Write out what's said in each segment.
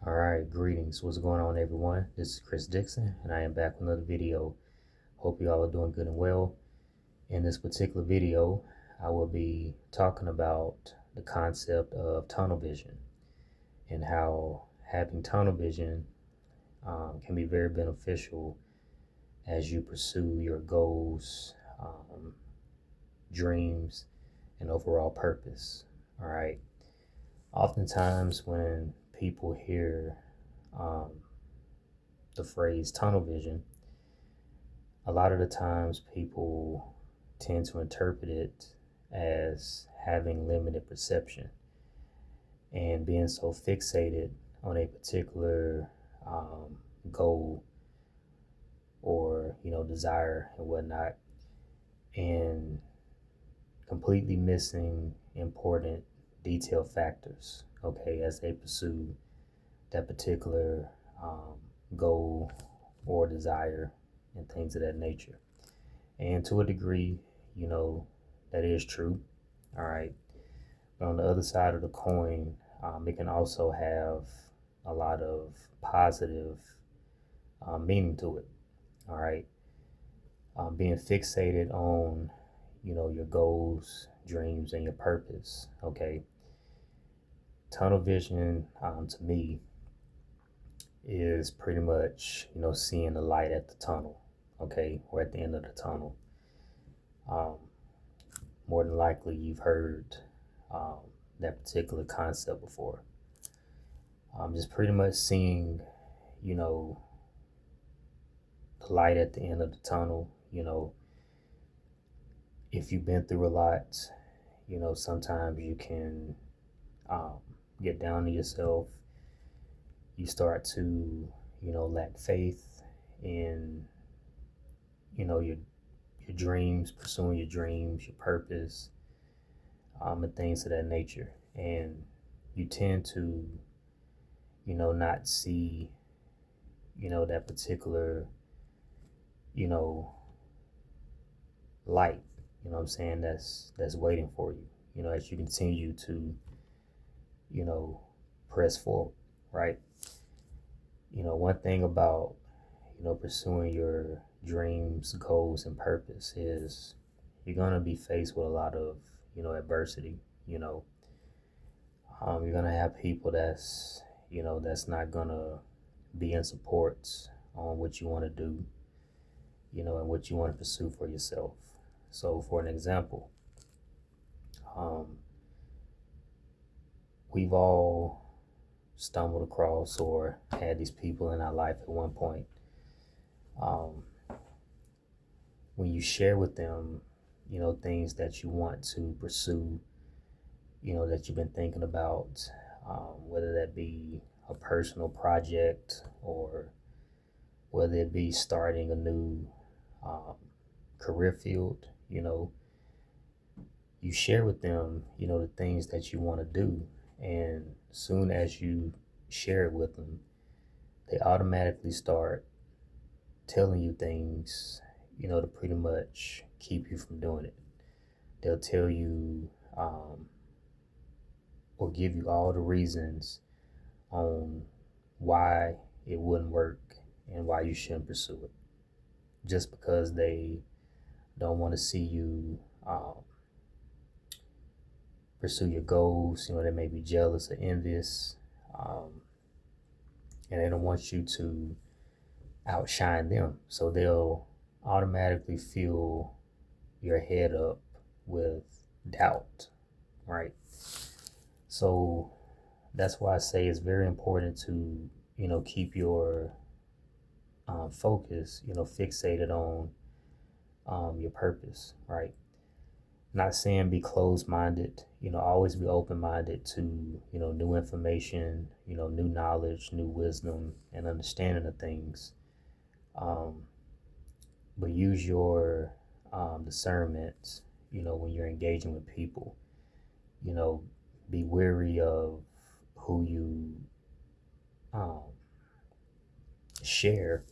All right, greetings. What's going on, everyone? This is Chris Dixon, and I am back with another video. Hope you all are doing good and well. In this particular video, I will be talking about the concept of tunnel vision and how having tunnel vision can be very beneficial as you pursue your goals, dreams, and overall purpose. All right. Oftentimes, when people hear um, the phrase tunnel vision, a lot of the times people tend to interpret it as having limited perception and being so fixated on a particular goal or desire and whatnot, and completely missing important detail factors, okay, as they pursue that particular goal or desire and things of that nature. And to a degree, that is true. All right. But on the other side of the coin, it can also have a lot of positive meaning to it. All right. Being fixated on, your goals, dreams, and your purpose. Okay. Tunnel vision, to me, is pretty much, seeing the light at the tunnel, okay, or at the end of the tunnel. More than likely, you've heard that particular concept before. Just pretty much seeing, the light at the end of the tunnel. If you've been through a lot, sometimes you can get down to yourself. You start to, lack faith in, your dreams, pursuing your dreams, your purpose, and things of that nature. And you tend to, not see, that particular, light, what I'm saying, that's waiting for you, as you continue to, press forward, right? One thing about, pursuing your dreams, goals, and purpose is you're going to be faced with a lot of, adversity. You're going to have people that's not going to be in support on what you want to do, and what you want to pursue for yourself. So, for an example, we've all stumbled across or had these people in our life at one point. When you share with them, things that you want to pursue, that you've been thinking about, whether that be a personal project or whether it be starting a new career field, you share with them, the things that you want to do. And soon as you share it with them, they automatically start telling you things, to pretty much keep you from doing it. They'll tell you or give you all the reasons on why it wouldn't work and why you shouldn't pursue it, just because they don't want to see you pursue your goals. They may be jealous or envious, and they don't want you to outshine them. So they'll automatically fill your head up with doubt, right? So that's why I say it's very important to, keep your focus, fixated on your purpose, right? Not saying be closed-minded, always be open-minded to, new information, new knowledge, new wisdom, and understanding of things. But use your discernment, when you're engaging with people. Be wary of who you share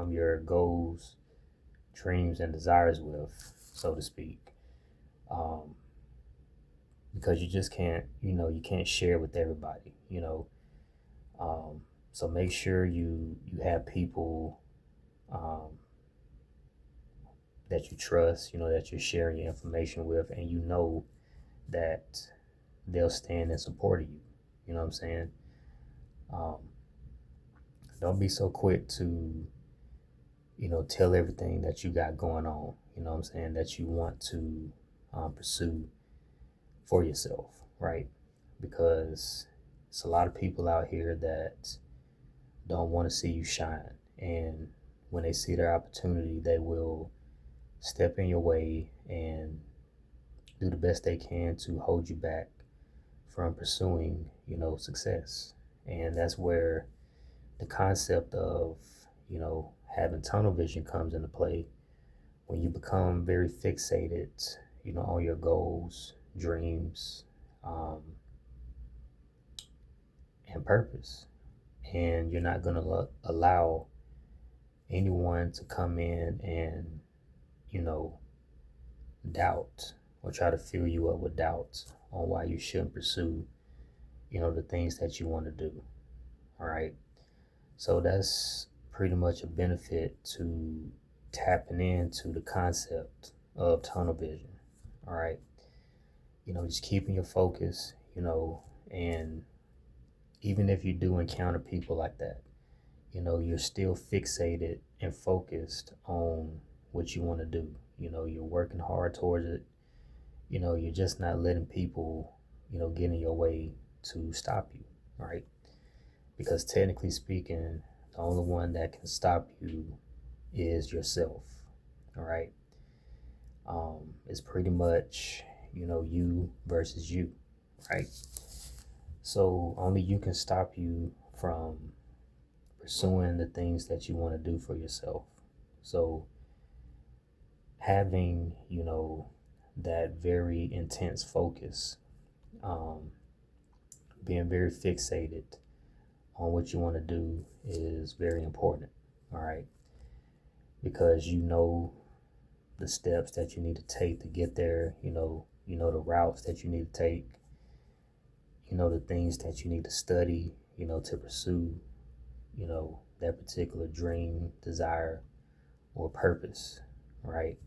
your goals, dreams, and desires with, so to speak. Because you just can't, you can't share with everybody. So make sure you have people um, that you trust, that you're sharing your information with, and that they'll stand in support of you. You know what I'm saying? Um, don't be so quick to, tell everything that you got going on, you know what I'm saying, that you want to pursue for yourself, right? Because it's a lot of people out here that don't want to see you shine. And when they see their opportunity, they will step in your way and do the best they can to hold you back from pursuing, success. And that's where the concept of, having tunnel vision comes into play when you become very fixated, on your goals, dreams, um, and purpose. And you're not going to allow anyone to come in and, you know, doubt or try to fill you up with doubts on why you shouldn't pursue, the things that you want to do. All right. So that's pretty much a benefit to tapping into the concept of tunnel vision. All right. Just keeping your focus, and even if you do encounter people like that, you're still fixated and focused on what you want to do. You're working hard towards it. You're just not letting people, get in your way to stop you, right? Because technically speaking, the only one that can stop you is yourself, all right? It's pretty much, you versus you, right? So only you can stop you from pursuing the things that you want to do for yourself. So having, that very intense focus, um, being very fixated on what you want to do is very important. All right. Because the steps that you need to take to get there, the routes that you need to take, the things that you need to study, to pursue, that particular dream, desire, or purpose, right?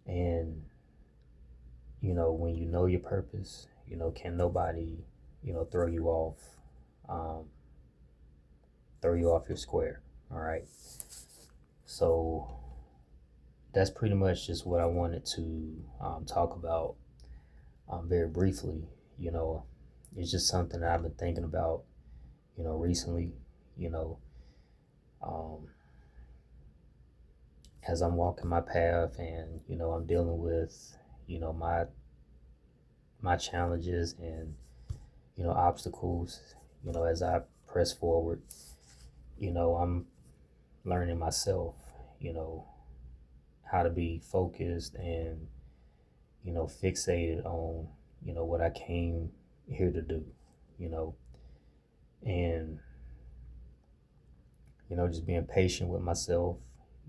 And, when you know your purpose, can nobody, throw you off, um, your square, all right? So that's pretty much just what I wanted to talk about very briefly. You know, it's just something that I've been thinking about, recently, you know, um, as I'm walking my path and, I'm dealing with, my challenges and, obstacles, as I press forward, I'm learning myself, you know, how to be focused and, fixated on, what I came here to do, you know, and, just being patient with myself,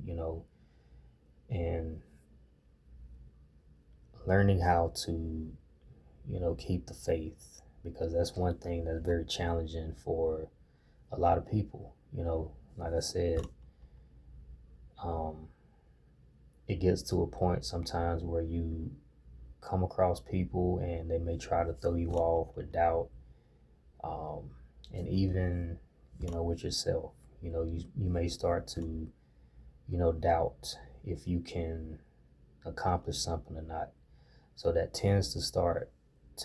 you know, and learning how to, keep the faith because that's one thing that's very challenging for a lot of people, like I said, um, it gets to a point sometimes where you come across people and they may try to throw you off with doubt, um, and even with yourself, you may start to doubt if you can accomplish something or not. So that tends to start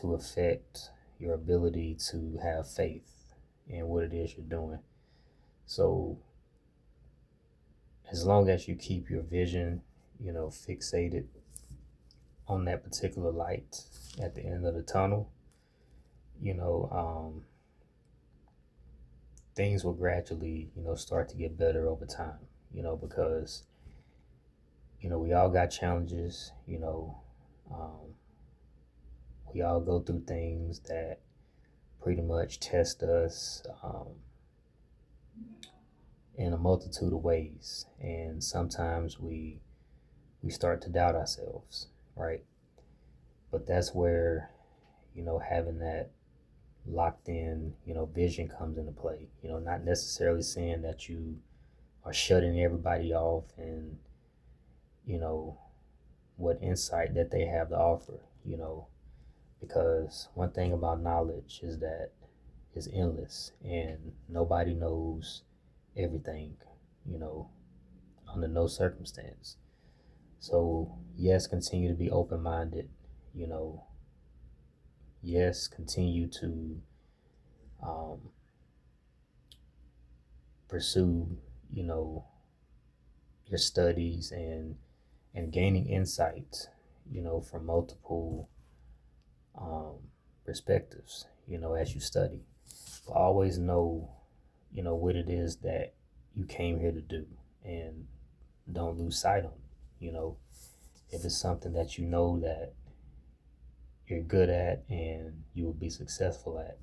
to affect your ability to have faith in what it is you're doing. So as long as you keep your vision, fixated on that particular light at the end of the tunnel, you know, things will gradually, start to get better over time, because, we all got challenges, um, we all go through things that pretty much test us in a multitude of ways. And sometimes we start to doubt ourselves, right? But that's where, having that locked in, vision comes into play. Not necessarily saying that you are shutting everybody off and, you know, what insight that they have to offer, because one thing about knowledge is that it's endless and nobody knows everything, you know, under no circumstance. So, yes, continue to be open minded, you know, yes, continue to um, pursue, you know, your studies and gaining insights, from multiple um, perspectives, as you study. But always know, what it is that you came here to do, and don't lose sight on it. If it's something that you know that you're good at and you will be successful at,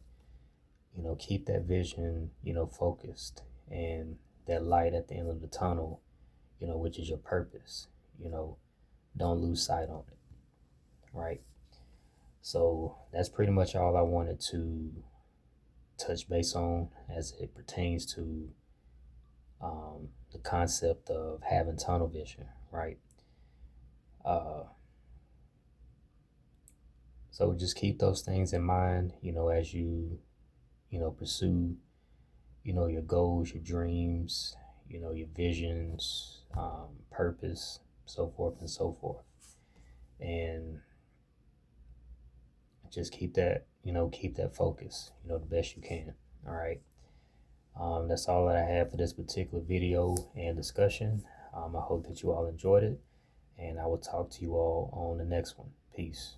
keep that vision, focused, and that light at the end of the tunnel, which is your purpose. You know, don't lose sight on it, right? So that's pretty much all I wanted to touch base on as it pertains to the concept of having tunnel vision, right? Uh, so just keep those things in mind, as you, pursue, your goals, your dreams, your visions, purpose, so forth and so forth. And just keep that focus, the best you can. All right. That's all that I have for this particular video and discussion. I hope that you all enjoyed it, and I will talk to you all on the next one. Peace.